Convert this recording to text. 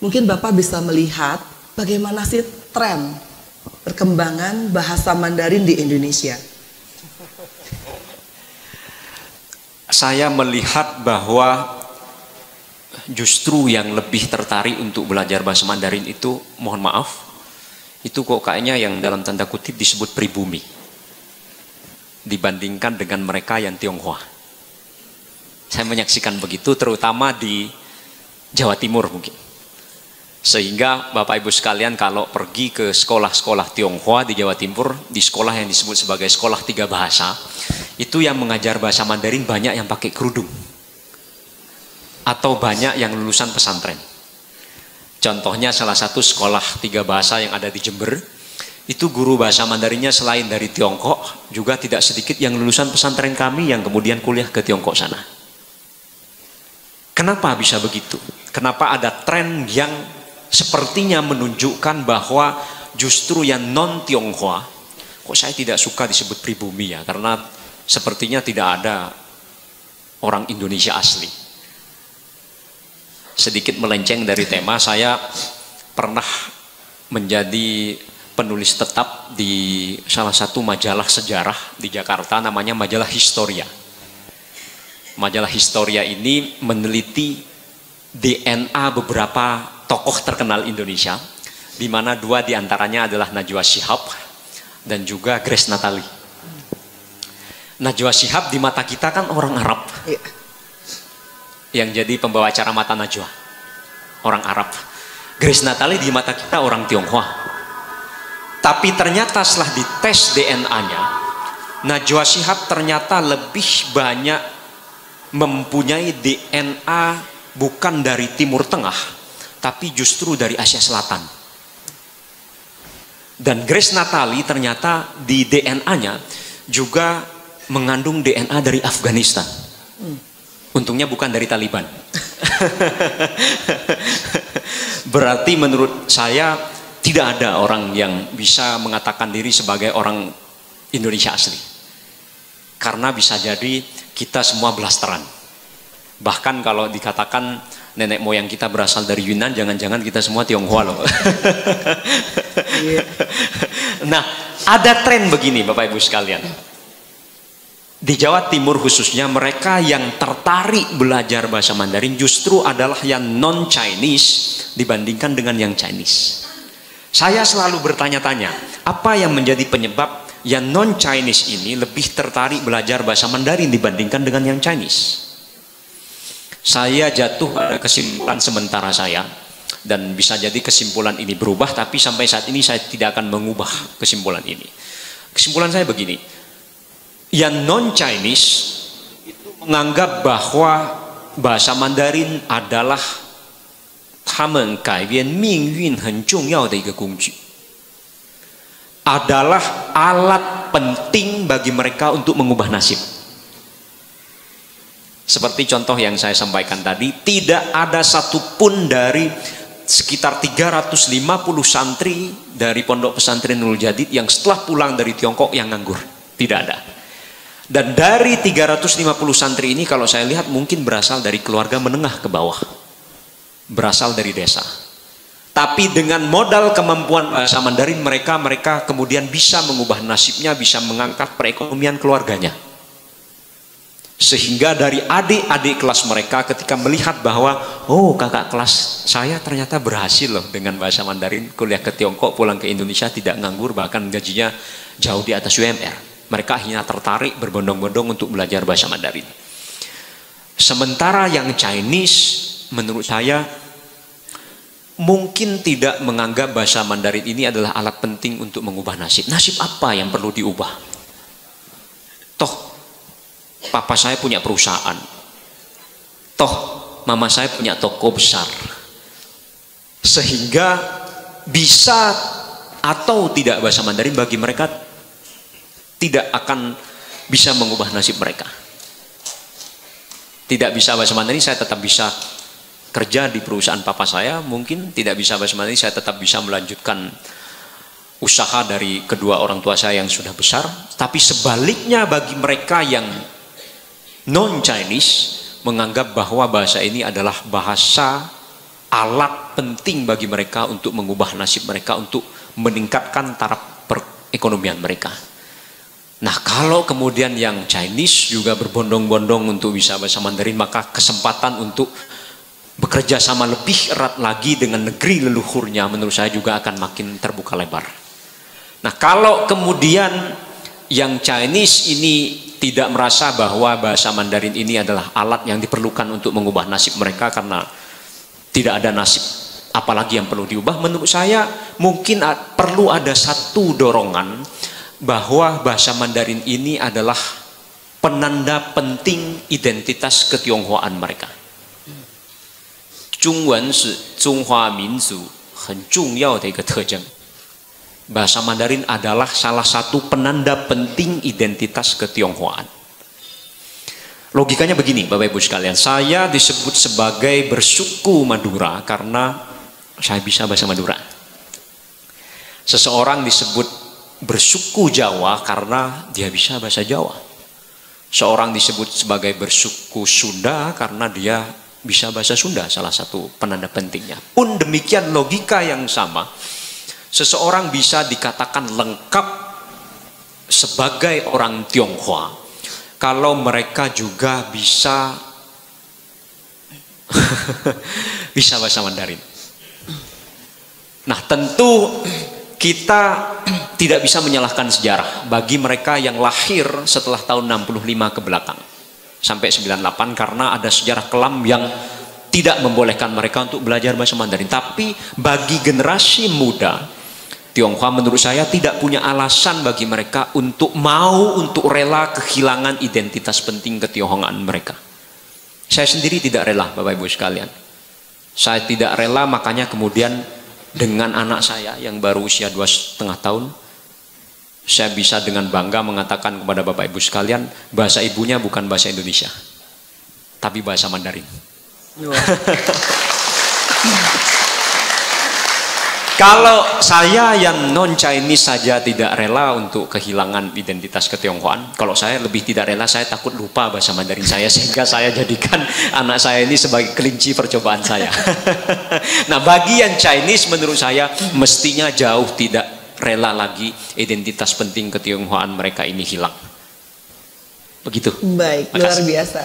Mungkin Bapak bisa melihat bagaimana sih tren perkembangan bahasa Mandarin di Indonesia. Saya melihat bahwa justru yang lebih tertarik untuk belajar bahasa Mandarin itu, mohon maaf, itu kok kayaknya yang dalam tanda kutip disebut pribumi dibandingkan dengan mereka yang Tionghoa. Saya menyaksikan begitu, terutama di Jawa Timur mungkin. Sehingga Bapak Ibu sekalian kalau pergi ke sekolah-sekolah Tionghoa di Jawa Timur, di sekolah yang disebut sebagai sekolah 3 bahasa, itu yang mengajar bahasa Mandarin banyak yang pakai kerudung atau banyak yang lulusan pesantren. Contohnya salah satu sekolah 3 bahasa yang ada di Jember, itu guru bahasa Mandarinnya selain dari Tiongkok, juga tidak sedikit yang lulusan pesantren kami yang kemudian kuliah ke Tiongkok sana. Kenapa bisa begitu? Kenapa ada tren yang sepertinya menunjukkan bahwa justru yang non-Tionghoa, kok saya tidak suka disebut pribumi ya, karena sepertinya tidak ada orang Indonesia asli. Sedikit melenceng dari tema, saya pernah menjadi penulis tetap di salah satu majalah sejarah di Jakarta, namanya majalah Historia. Majalah Historia ini meneliti DNA beberapa tokoh terkenal Indonesia, di mana 2 diantaranya adalah Najwa Shihab dan juga Grace Natali. Najwa Shihab di mata kita kan orang Arab. Yang jadi pembawa acara Mata Najwa, orang Arab. Grace Natali di mata kita orang Tionghoa. Tapi ternyata setelah dites DNA-nya, Najwa Shihab ternyata lebih banyak mempunyai DNA bukan dari Timur Tengah, tapi justru dari Asia Selatan. Dan Grace Natali ternyata di DNA-nya juga mengandung DNA dari Afghanistan. Untungnya bukan dari Taliban. Berarti menurut saya tidak ada orang yang bisa mengatakan diri sebagai orang Indonesia asli. Karena bisa jadi kita semua blasteran. Bahkan kalau dikatakan nenek moyang kita berasal dari Yunan, jangan-jangan kita semua Tionghoa loh. Nah, ada tren begini Bapak Ibu sekalian. Di Jawa Timur khususnya, mereka yang tertarik belajar bahasa Mandarin justru adalah yang non-Chinese dibandingkan dengan yang Chinese. Saya selalu bertanya-tanya, apa yang menjadi penyebab yang non-Chinese ini lebih tertarik belajar bahasa Mandarin dibandingkan dengan yang Chinese? Saya jatuh pada kesimpulan sementara saya, dan bisa jadi kesimpulan ini berubah, tapi sampai saat ini saya tidak akan mengubah kesimpulan ini. Kesimpulan saya begini, yang non-Chinese itu menganggap bahwa bahasa Mandarin adalah adalah alat penting bagi mereka untuk mengubah nasib. Seperti contoh yang saya sampaikan tadi, tidak ada satupun dari sekitar 350 santri dari Pondok Pesantren Nurul Jadid yang setelah pulang dari Tiongkok yang nganggur. Tidak ada. Dan dari 350 santri ini kalau saya lihat mungkin berasal dari keluarga menengah ke bawah. Berasal dari desa. Tapi dengan modal kemampuan bahasa Mandarin mereka kemudian bisa mengubah nasibnya, bisa mengangkat perekonomian keluarganya. Sehingga dari adik-adik kelas mereka ketika melihat bahwa oh kakak kelas saya ternyata berhasil loh dengan bahasa Mandarin, kuliah ke Tiongkok, pulang ke Indonesia tidak nganggur, bahkan gajinya jauh di atas UMR. Mereka akhirnya tertarik berbondong-bondong untuk belajar bahasa Mandarin. Sementara yang Chinese menurut saya mungkin tidak menganggap bahasa Mandarin ini adalah alat penting untuk mengubah nasib. Nasib apa yang perlu diubah? Toh papa saya punya perusahaan. Toh mama saya punya toko besar. Sehingga bisa atau tidak bahasa Mandarin bagi mereka tidak akan bisa mengubah nasib mereka. Tidak bisa bahasa Mandarin, saya tetap bisa kerja di perusahaan papa saya. Mungkin tidak bisa bahasa Mandarin, saya tetap bisa melanjutkan usaha dari kedua orang tua saya yang sudah besar. Tapi sebaliknya bagi mereka yang non-Chinese menganggap bahwa bahasa ini adalah bahasa alat penting bagi mereka untuk mengubah nasib mereka, untuk meningkatkan taraf perekonomian mereka. Nah, kalau kemudian yang Chinese juga berbondong-bondong untuk bisa bahasa Mandarin, maka kesempatan untuk bekerja sama lebih erat lagi dengan negeri leluhurnya menurut saya juga akan makin terbuka lebar. Nah, kalau kemudian yang Chinese ini tidak merasa bahwa bahasa Mandarin ini adalah alat yang diperlukan untuk mengubah nasib mereka karena tidak ada nasib apalagi yang perlu diubah, menurut saya mungkin perlu ada satu dorongan bahwa bahasa Mandarin ini adalah penanda penting identitas ketionghoaan mereka. Zhongwen shi Zhonghua Minzu很重要的一个特征. Bahasa Mandarin adalah salah satu penanda penting identitas ketionghoaan. Logikanya begini, Bapak Ibu sekalian, saya disebut sebagai bersuku Madura karena saya bisa bahasa Madura. Seseorang disebut bersuku Jawa karena dia bisa bahasa Jawa. Seorang disebut sebagai bersuku Sunda karena dia bisa bahasa Sunda, salah satu penanda pentingnya. Pun demikian logika yang sama, seseorang bisa dikatakan lengkap sebagai orang Tionghoa kalau mereka juga bisa bisa bahasa Mandarin. Nah, tentu kita tidak bisa menyalahkan sejarah bagi mereka yang lahir setelah tahun 65 ke belakang sampai 98, karena ada sejarah kelam yang tidak membolehkan mereka untuk belajar bahasa Mandarin. Tapi bagi generasi muda Tionghoa, menurut saya tidak punya alasan bagi mereka untuk rela kehilangan identitas penting ketionghoaan mereka. Saya sendiri tidak rela, Bapak Ibu sekalian. Saya tidak rela, makanya kemudian dengan anak saya yang baru usia 2,5 tahun, saya bisa dengan bangga mengatakan kepada Bapak Ibu sekalian, bahasa ibunya bukan bahasa Indonesia, tapi bahasa Mandarin. Kalau saya yang non-Chinese saja tidak rela untuk kehilangan identitas ketionghoaan, kalau saya lebih tidak rela, saya takut lupa bahasa Mandarin saya, sehingga saya jadikan anak saya ini sebagai kelinci percobaan saya. Nah, bagi yang Chinese menurut saya mestinya jauh tidak rela lagi identitas penting ketionghoaan mereka ini hilang. Begitu. Baik, luar biasa.